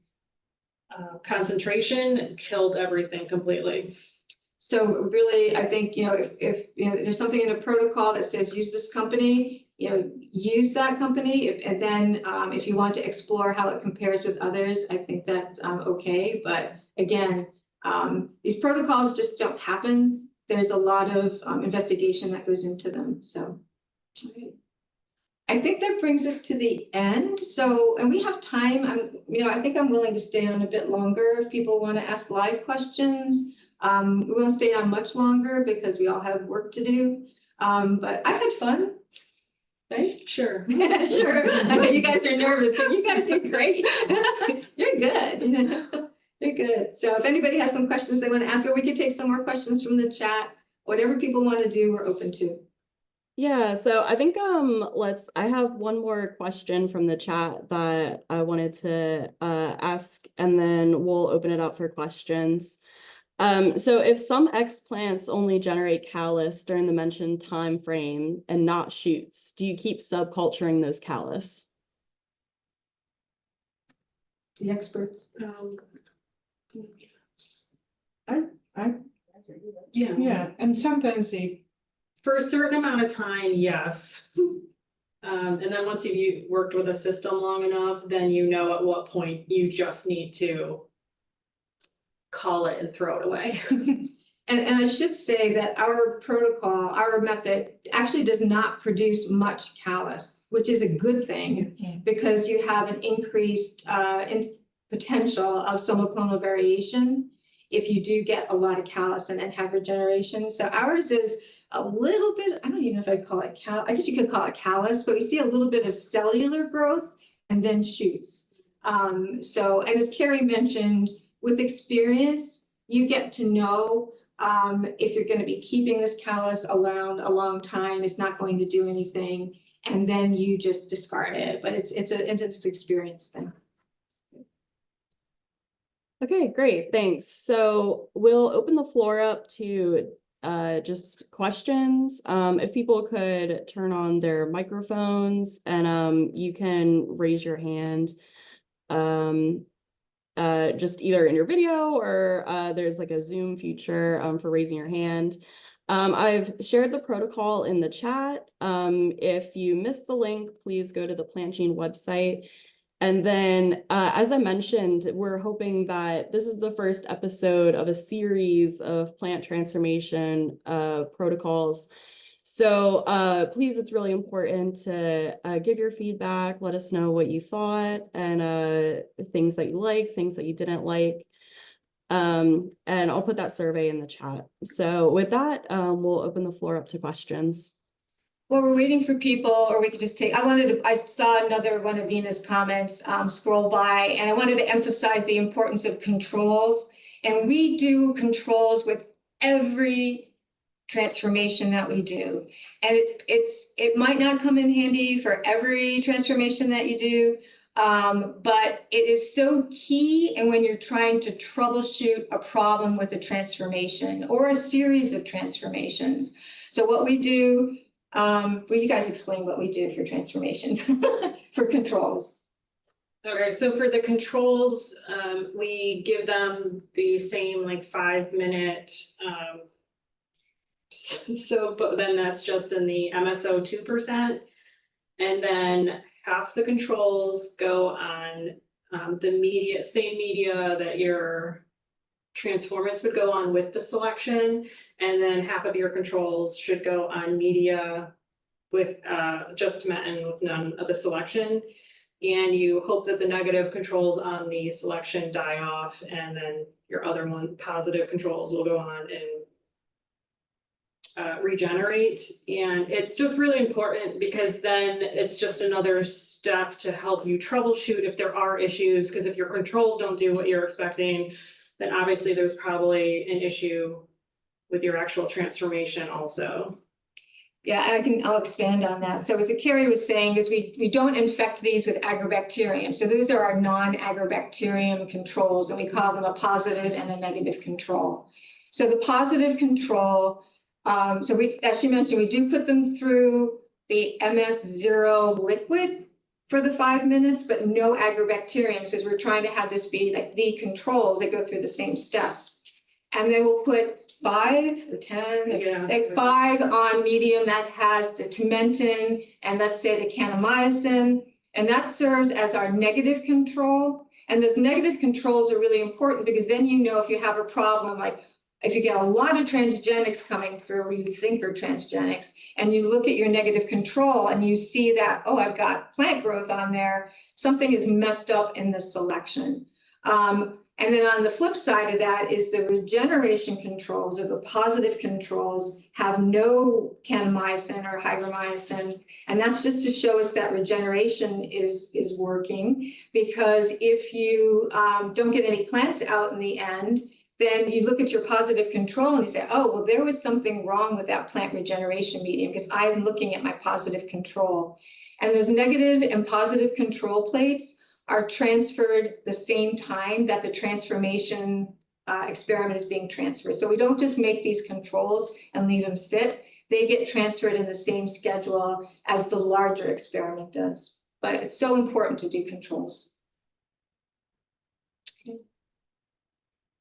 concentration, killed everything completely. So really, I think, if there's something in a protocol that says use this company, use that company. And then if you want to explore how it compares with others, I think that's okay. But again, these protocols just don't happen. There's a lot of investigation that goes into them. So, I think that brings us to the end. So, and we have time. I think I'm willing to stay on a bit longer if people want to ask live questions. We won't stay on much longer because we all have work to do. But I've had fun. Right? Sure. Sure. I know you guys are nervous, but you guys did great. You're good. You're good. So if anybody has some questions they want to ask, or we could take some more questions from the chat. Whatever people want to do, we're open to. Yeah, so I think I have one more question from the chat that I wanted to ask, and then we'll open it up for questions. So if some explants only generate callus during the mentioned time frame and not shoots, do you keep subculturing those callus? The experts. Yeah, and sometimes they, For a certain amount of time, yes. And then once you've worked with a system long enough, then you know at what point you just need to call it and throw it away. And I should say that our protocol, our method actually does not produce much callus, which is a good thing because you have an increased potential of somoclonal variation if you do get a lot of callus and then have regeneration. So ours is a little bit, I don't even know if I'd call it I guess you could call it callus, but we see a little bit of cellular growth and then shoots. And as Carrie mentioned, with experience, you get to know if you're going to be keeping this callus around a long time, it's not going to do anything, and then you just discard it. But it's an experience thing. Okay, great, thanks. So we'll open the floor up to just questions. If people could turn on their microphones and you can raise your hand. Just either in your video or there's like a Zoom feature for raising your hand. I've shared the protocol in the chat. If you missed the link, please go to the PlantGENE website. And then, as I mentioned, we're hoping that this is the first episode of a series of plant transformation protocols. So please, it's really important to give your feedback, let us know what you thought, and things that you like, things that you didn't like. And I'll put that survey in the chat. So with that, we'll open the floor up to questions. Well, we're waiting for people, or we could just take, I saw another one of Vina's comments scroll by, and I wanted to emphasize the importance of controls. And we do controls with every transformation that we do. And it might not come in handy for every transformation that you do, but it is so key. And when you're trying to troubleshoot a problem with a transformation or a series of transformations. So what we do, well, you guys explain what we do for transformations, for controls. Okay, so for the controls, we give them the same like 5-minute, but then that's just in the MSO 2%. And then half the controls go on the same media that your transformants would go on with the selection. And then half of your controls should go on media with just metin with none of the selection. And you hope that the negative controls on the selection die off, and then your other positive controls will go on and regenerate. And it's just really important because then it's just another step to help you troubleshoot if there are issues, because if your controls don't do what you're expecting, then obviously there's probably an issue with your actual transformation also. Yeah, I'll expand on that. So as Carrie was saying, is we don't infect these with agrobacterium. So these are our non-agrobacterium controls, and we call them a positive and a negative control. So the positive control, so as she mentioned, we do put them through the MS0 liquid for the 5 minutes, but no agrobacterium, because we're trying to have this be like the controls that go through the same steps. And then we'll put 5, 10, like 5 on medium that has the timentin and let's say the kanamycin, and that serves as our negative control. And those negative controls are really important because then you know if you have a problem like if you get a lot of transgenics coming through, or you think are transgenics, and you look at your negative control and you see that, oh, I've got plant growth on there, something is messed up in the selection. And then on the flip side of that is the regeneration controls, or the positive controls, have no kanamycin or hygromycin. And that's just to show us that regeneration is working, because if you don't get any plants out in the end, then you look at your positive control and you say, oh, well, there was something wrong with that plant regeneration medium, because I'm looking at my positive control. And those negative and positive control plates are transferred the same time that the transformation experiment is being transferred. So we don't just make these controls and leave them sit. They get transferred in the same schedule as the larger experiment does. But it's so important to do controls.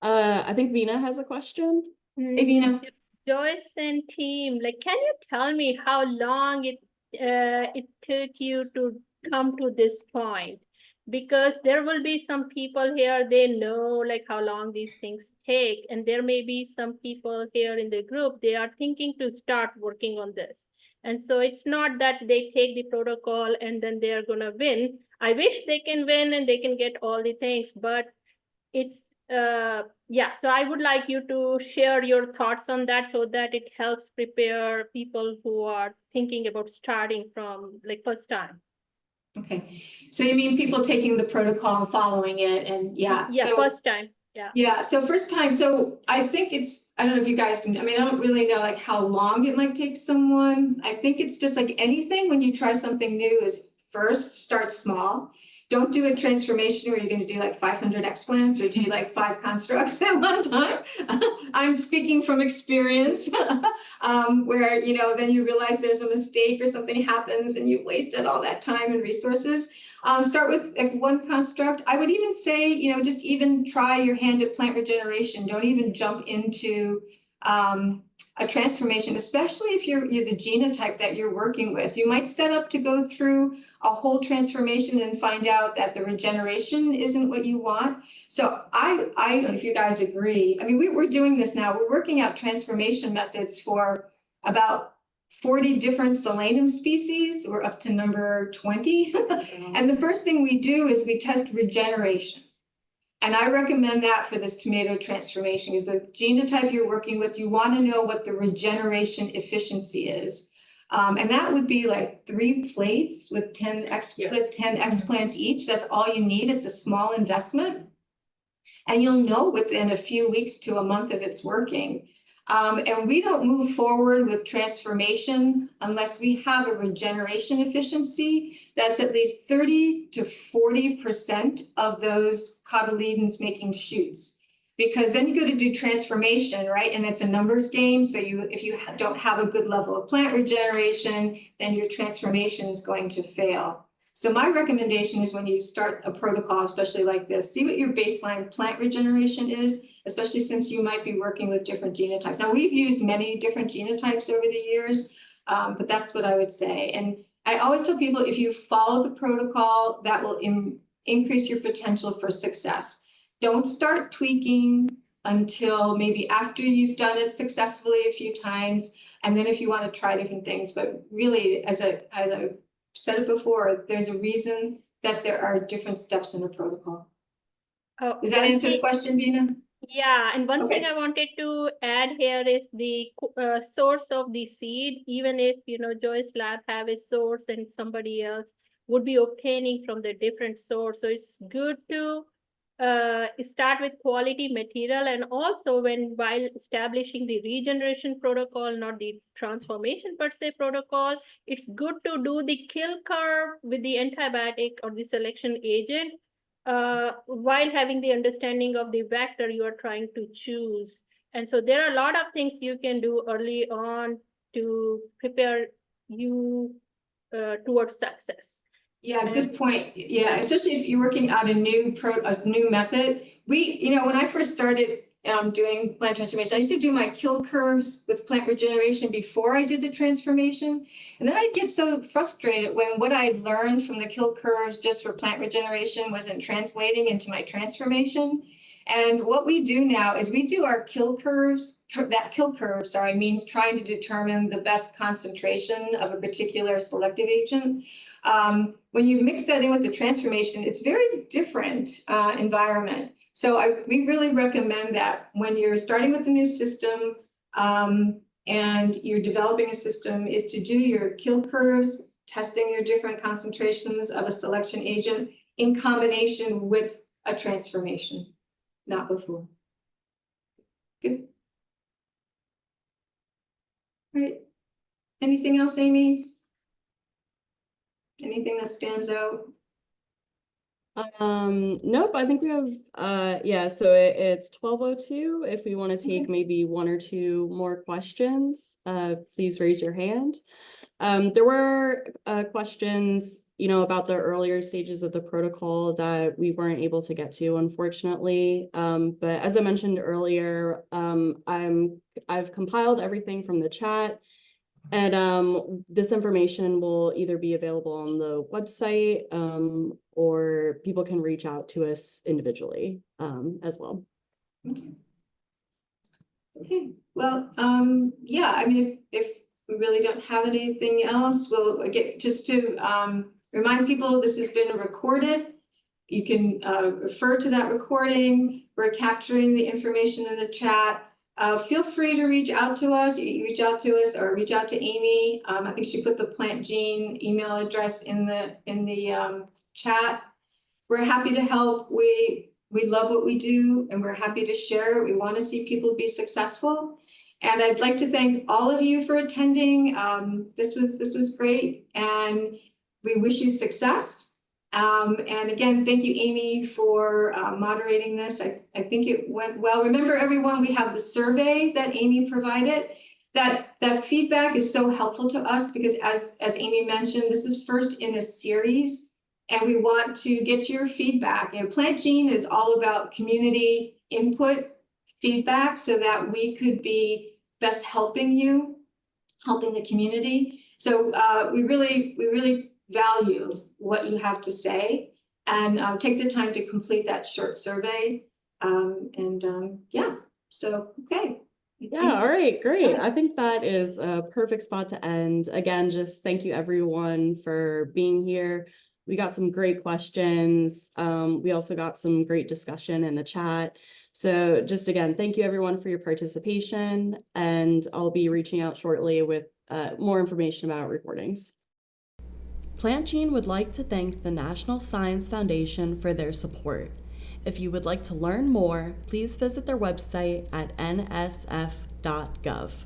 I think Vina has a question. Hey, Vina. Joyce and team, like, can you tell me how long it took you to come to this point? Because there will be some people here, they know like how long these things take, and there may be some people here in the group, they are thinking to start working on this. And so it's not that they take the protocol and then they are gonna win. I wish they can win and they can get all the things, but it's yeah, so I would like you to share your thoughts on that so that it helps prepare people who are thinking about starting from like first time. Okay, so you mean people taking the protocol and following it, and yeah. Yeah, so, first time, yeah. Yeah, so first time, so I think it's, I don't know if you guys can, I mean, I don't really know like how long it might take someone. I think it's just like anything when you try something new is first start small. Don't do a transformation where you're going to do like 500 explants or do like 5 constructs at one time. I'm speaking from experience, where, you know, then you realize there's a mistake or something happens and you wasted all that time and resources. Start with like 1 construct. I would even say, you know, just even try your hand at plant regeneration. Don't even jump into a transformation, especially if you're the genotype that you're working with. You might set up to go through a whole transformation and find out that the regeneration isn't what you want. So I don't know if you guys agree. I mean, we're doing this now. We're working out transformation methods for about 40 different Solanum species. We're up to number 20. And the first thing we do is we test regeneration. And I recommend that for this tomato transformation, because the genotype you're working with, you want to know what the regeneration efficiency is. And that would be like 3 plates with 10 explants each. That's all you need. It's a small investment. And you'll know within a few weeks to a month if it's working. And we don't move forward with transformation unless we have a regeneration efficiency that's at least 30 to 40% of those cotyledons making shoots. Because then you go to do transformation, right? And it's a numbers game. So if you don't have a good level of plant regeneration, then your transformation is going to fail. So my recommendation is when you start a protocol, especially like this, see what your baseline plant regeneration is, especially since you might be working with different genotypes. Now, we've used many different genotypes over the years, but that's what I would say. And I always tell people, if you follow the protocol, that will increase your potential for success. Don't start tweaking until maybe after you've done it successfully a few times. And then if you want to try different things, but really, as I said it before, there's a reason that there are different steps in a protocol. Oh, Does that answer the question, Bina? Yeah, and one Okay. thing I wanted to add here is the source of the seed. Even if, you know, Joyce Lab have a source and somebody else would be obtaining from the different source. So it's good to start with quality material, and also while establishing the regeneration protocol, not the transformation per se protocol, it's good to do the kill curve with the antibiotic or the selection agent while having the understanding of the vector you are trying to choose. And so there are a lot of things you can do early on to prepare you towards success. Yeah, good point. Yeah, especially if you're working out a new method. You know, when I first started doing plant transformation, I used to do my kill curves with plant regeneration before I did the transformation. And then I'd get so frustrated when what I learned from the kill curves just for plant regeneration wasn't translating into my transformation. And what we do now is we do our kill curves. That kill curve, means trying to determine the best concentration of a particular selective agent. When you mix that in with the transformation, it's very different environment. So we really recommend that when you're starting with a new system and you're developing a system, is to do your kill curves, testing your different concentrations of a selection agent in combination with a transformation, not before. Good. All right. Anything else, Amy? Anything that stands out? Nope, I think we have, yeah, so it's 12:02. If we want to take Okay. maybe one or two more questions, please raise your hand. There were questions, about the earlier stages of the protocol that we weren't able to get to, unfortunately. But as I mentioned earlier, I've compiled everything from the chat, and this information will either be available on the website, or people can reach out to us individually, as well. Okay. Well, yeah, I mean, if we really don't have anything else, we'll get just to remind people this has been recorded. You can refer to that recording. We're capturing the information in the chat. Feel free to reach out to us. You reach out to us or reach out to Amy. I think she put the PlantGENE email address in the chat. We're happy to help. We love what we do and we're happy to share. We want to see people be successful. And I'd like to thank all of you for attending. This was great and we wish you success. And again, thank you, Amy, for moderating this. I think it went well. Remember, everyone, we have the survey that Amy provided. That feedback is so helpful to us because as Amy mentioned, this is first in a series and we want to get your feedback. PlantGENE is all about community input feedback so that we could be best helping the community. So we really value what you have to say and take the time to complete that short survey. Yeah, so, okay. Yeah, all right, great. I think that is a perfect spot to end. Again, just thank you everyone for being here. We got some great questions. We also got some great discussion in the chat. So just again, thank you everyone for your participation, and I'll be reaching out shortly with more information about recordings. PlantGENE would like to thank the National Science Foundation for their support. If you would like to learn more, please visit their website at nsf.gov.